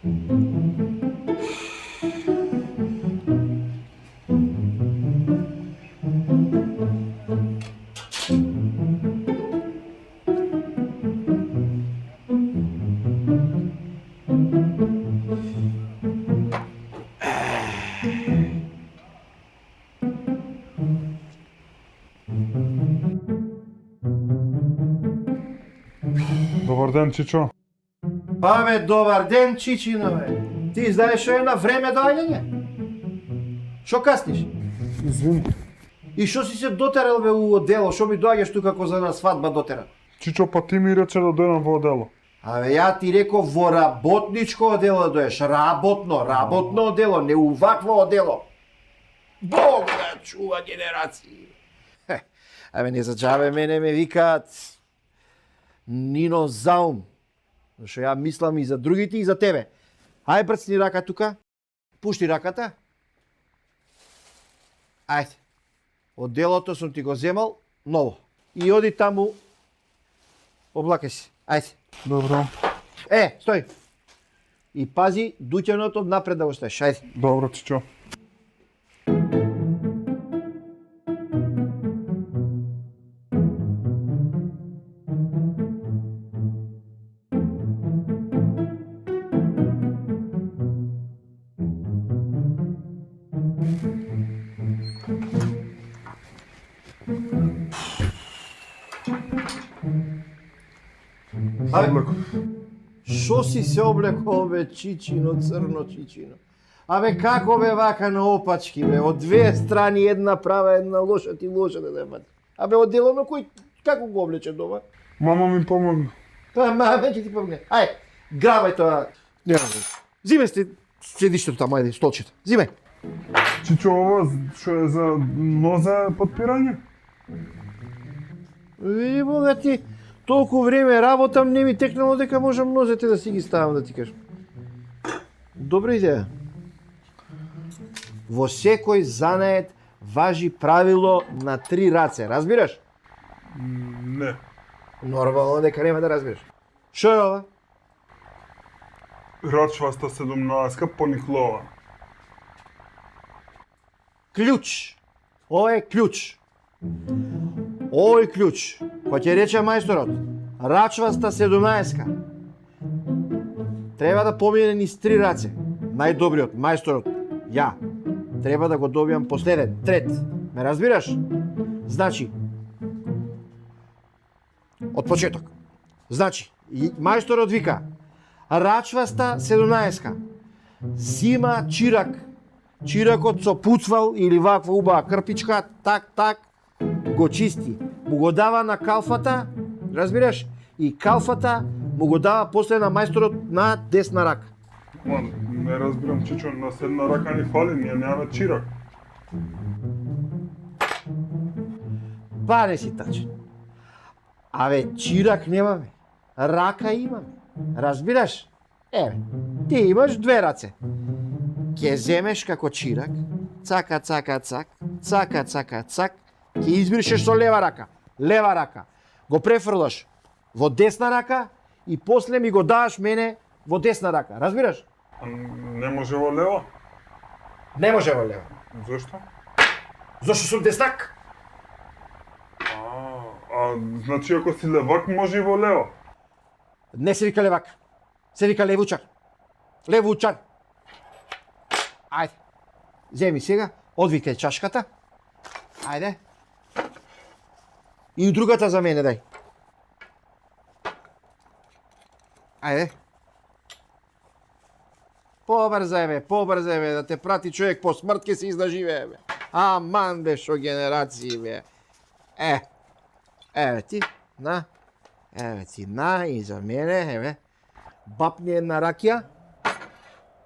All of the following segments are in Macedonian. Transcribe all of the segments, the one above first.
Добар ден, Чичо. Па бе, добар ден, Чичино, бе. Ти знаеш што е на време доаѓање? Што касниш? Извини. И што си се дотерал бе у одело? Што ми доаѓаш тука како за на свадба дотера? Чичо, па ти ми рече да дојдам во одело. Абе, ја ти реков во работничко одело да доеш. Работно одело, не увакво одело. Бог да чува генерации. Абе, не за џабе мене ме викаат Нино Заум. Зашто ја мислам и за другите и за тебе. Ај, брцни рака тука. Пушти раката. Ајде. Оделото сум ти го земал ново. И оди таму. Облакај се. Ајде. Добро. Стој. И пази дуќаното напред да го ставиш. Ајде. Добро, Чичо. Абе, Облеков. шо си се облекол, бе, Чичино, црно Чичино? Абе, како бе вака на опачки, бе? Од две страни, една права, една лоша, ти лоша да дебат. Абе, од дело кој, како го облече дома? Мама ми помогна. Па, мама ќе ти помогне. Ај, грабај тоа. Не знам. Зиме сте, седиштето таму, ајде, столчето. Зиме. Чичо, ова што е за нозе подпирање? Види, бога ти, толку време работам, не ми текнало дека можам нозете да си ги ставам, да ти кажам. Добра идеја. Во секој занает важи правило на 3 раце, разбираш? Не. Нормално дека нема да разбираш. Шо е ова? Рачваста 17 пониклова. Клjuč. Ова е клjuč. Овој клjuč, кој ќе рече мајсторот, рачваста 17. Треба да помине низ 3 раце. Најдобриот, мајсторот, ја. Треба да го добијам последен, трет. Ме разбираш? Значи, од почеток. Значи, мајсторот вика, рачваста 17. Зима чирак. Чиракот со пуцвал или ваква убава крпичка, так, го чисти. Му го дава на калфата, разбираш? И калфата му го дава после на мајсторот на десна рака. Ма, не разбирам, Чичо, на седна рака ни фали, ние немаме чирак. Па не си тачен. Аве, чирак немаме. Рака имаме. Разбираш? Еве, ти имаш 2 раце. Ке земеш како чирак, цака, цак, ке избришеш со лева рака, го префрлаш во десна рака и после ми го даваш мене во десна рака, разбираш? А не може во лево? Не може во лево. Зошто? Зошто сум деснак? Значи ако си левак може и во лево? Не се вика левак, се вика левучар. Левучар. Ајде, земи сега, одвикај чашката. Ајде. И другата за мене, дај. Ајде. Побрзај бе, да те прати човек по смрт ке се издаживее, бе. Аман бе, шо генерации, бе. Еве ти, на. Еве ти, на, и за мене, еве. Бапни една ракија.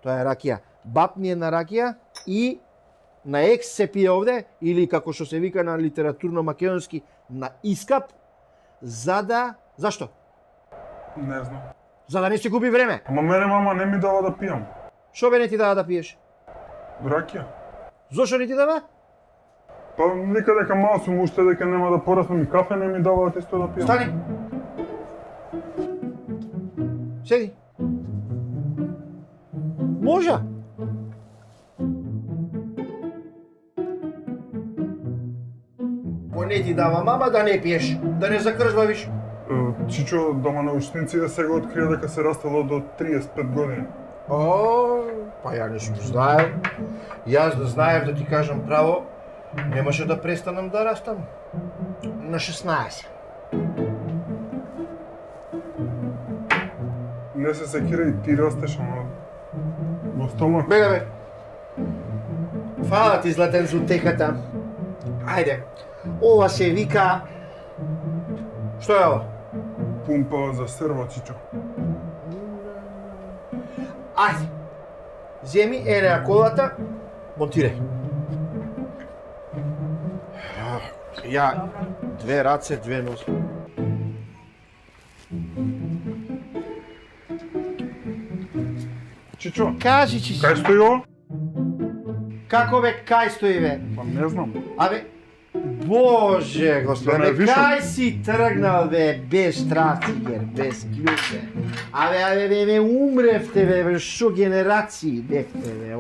Тоа е ракија. Бапни една ракија и на екс се пие овде, или како што се вика на литературно македонски, на искап, за да... Зашто? Не знам. За да не се губи време. Ама мене мама не ми дава да пијам. Шо бе не ти дава да пиеш? Ракија. Зошто не ти дава? Па вика дека мал сум уште дека нема да пораснам и кафе не ми даваат исто да пијам. Стани. Седи. Може. Поне ти дава мама да не пиеш, да не закржвавиш. Чичо, дома на учениците сега открија дека се растало до 35 години. О, па ја не сум знаел. Јас да знаев да ти кажам право, немаше да престанам да растам. На 16. Не се секира и ти растеш, ама во стомак. Бега бе. Фала ти, Златен, за утехата. Ајде, ова се вика... Што е ова? Пумпа за серво, Чичо. Ајде, земи ене колата, монтирај. Ја, две раце, две нозе. Чичо, Кажи, Чичо. кај стои ова? Како бе, кај стои бе? Па не знам. Абе, Боже, господи, Да не бе, вишам. кај си тргнал бе, без трафигер, без клjuče? Абе, умревте бе, шо генерации бехте бе,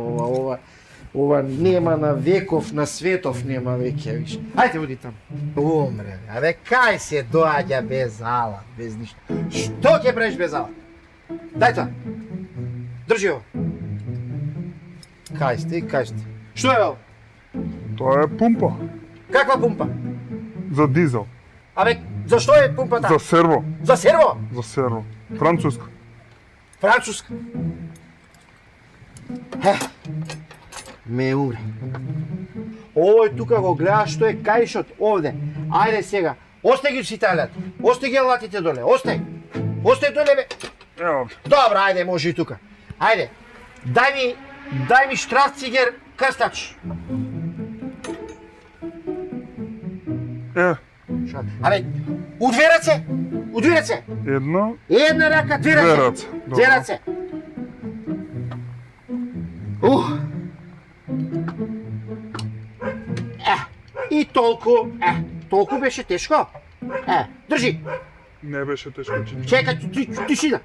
ова нема на веков, на светов нема веќе, виш. Ајде, оди таму. Умре бе, абе, кај се доаѓа без алат, без ништо? Што ќе правиш без алат? Дај тоа. Држи ова. Кај сте? Што е ова? Тоа е пумпа. Каква пумпа? За дизел. Абе, зашто е пумпата? За серво. За серво? За серво. Француска. Француска. Ме умре. Овој тука го гледаш што е кајшот овде. Ајде сега. Остај ги сите алати. Остај ги алатите доле. Остај. Остај доле бе. Ево. Добро, ајде, може и тука. Ајде. Дај ми штрафцигер крстач. Абе, у две раце. Една рака, две раце. Две раце. И толку беше тешко. Држи. Не беше тешко, Чичо. Чекај, тишина.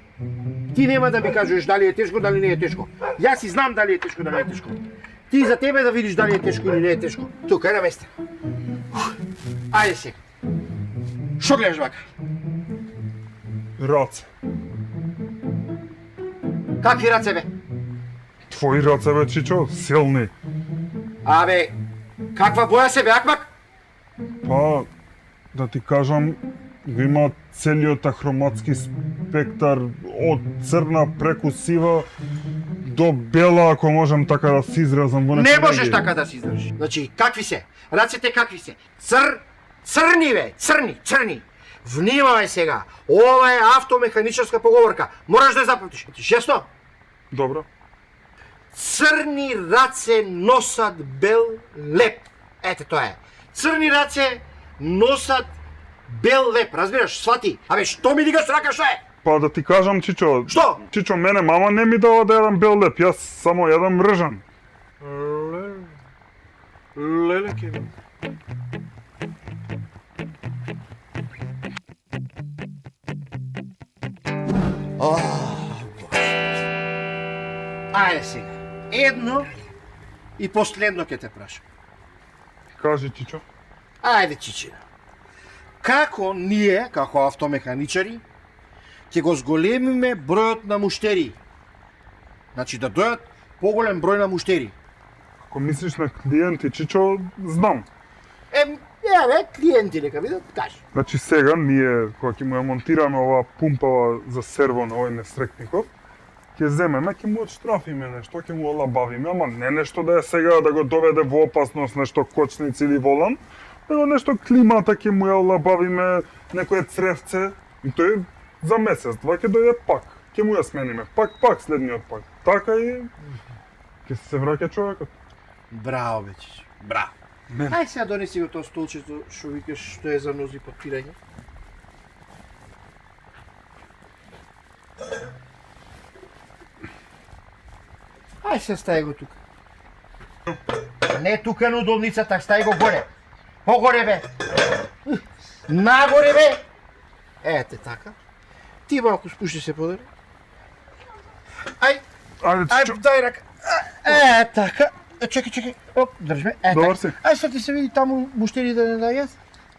Ти нема да ми кажеш дали е тешко, дали не е тешко. Јас си знам дали е тешко, дали не е тешко. Ти за тебе да видиш дали е тешко или не е тешко. Тука е на место. Ајде сега. Шо гледаш вака? Раце. Какви раце бе? Твои раце, бе, Чичо, силни. Абе, каква боја се бе, акмак? Па, да ти кажам, го има целиот ахроматски спектар од црна преку сива до бела, ако можам така да се изразам во Не можеш така да се издржиш. Значи, какви се? Рацете какви се? Црни бе, црни. Внимавај сега. Ова е автомеханичарска поговорка. Мораш да ја запамтиш. Шесто? Добро. Црни раце носат бел леп. Ете тоа е. Црни раце носат бел леп, разбираш, свати. Абе, што ми дигаш рака, што е? Па да ти кажам, Чичо. Што? Чичо, мене мама не ми дава да јадам бел леп, јас само јадам ржан. Леле, Кевин. Ајде сега. Едно и последно ќе те прашам. Кажи, Чичо. Ајде, Чичина. Како ние, како автомеханичари, ќе го зголемиме бројот на муштери? Значи да дојат поголем број на муштери. Ако мислиш на клиенти, Чичо, знам. Клиенти нека видат, кажи. Значи сега, ние, кога ќе му ја монтираме оваа пумпава за серво на овој несрекников, ќе земеме, ќе му отштрафиме нешто, ќе му олабавиме, ама не нешто да е сега да го доведе во опасност, нешто кочници или волан, него нешто климата ќе му ја олабавиме, некое цревце, и тој за месец, два ќе дојде пак, ќе му ја смениме, пак следниот пак. Така и ќе се враќа човекот. Браво, бе, Чичо, браво. Ај сега донеси го тоа столчето, што викаш што е за нози папирање. Ај се стај го тука. Не тука на удобницата, стај го горе. Погоре бе. Нагоре бе. Ете така. Ти малку спушти се подери. Ај, Ајде, Ај, Чичо. дај рака. Така. Чекај. Оп, држи ме. Добар така. си. Ај, sad ти се види таму муштери да не дајат.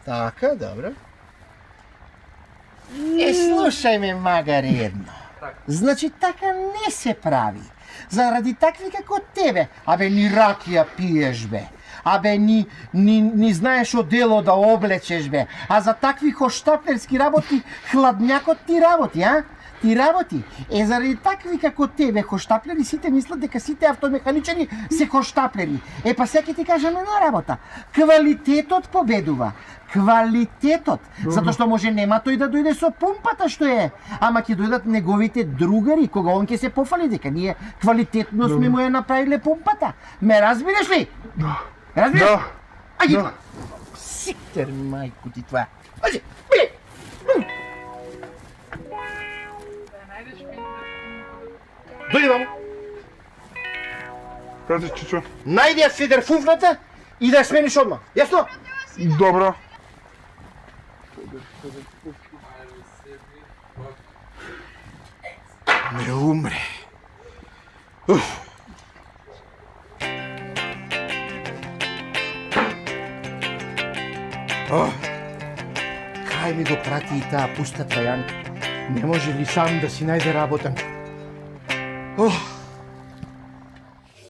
Така, добро. Слушај ме, магаре едно. Значи така не се прави. Заради такви како тебе, абе ни ракија пиеш бе. Абе ни знаеш одело да облечеш бе. А за такви хоштаплерски работи хладњакот ти работи, а? Ти работи. Заради такви како тебе хоштаплери сите мислат дека сите автомеханичари се хоштаплери. Па сега ти кажам една работа. Квалитетот победува. Квалитетот. Затоа што може нема тој да дојде со пумпата што е, ама ќе дојдат неговите другари кога он ќе се пофали дека ние квалитетно сме му ја направиле пумпата. Ме разбираш ли? Да. Разбираш? Да. Ајде. Да. Ситер мајку ти това. Ајде. Биле. Дојди мамо. Кажи, Чичо. Најди ја фидер функната и да ја смениш одма. Јасно? Добро. Не умре. Кај ми го прати и таа пуста трајанка? Не може ли сам да си најде работа?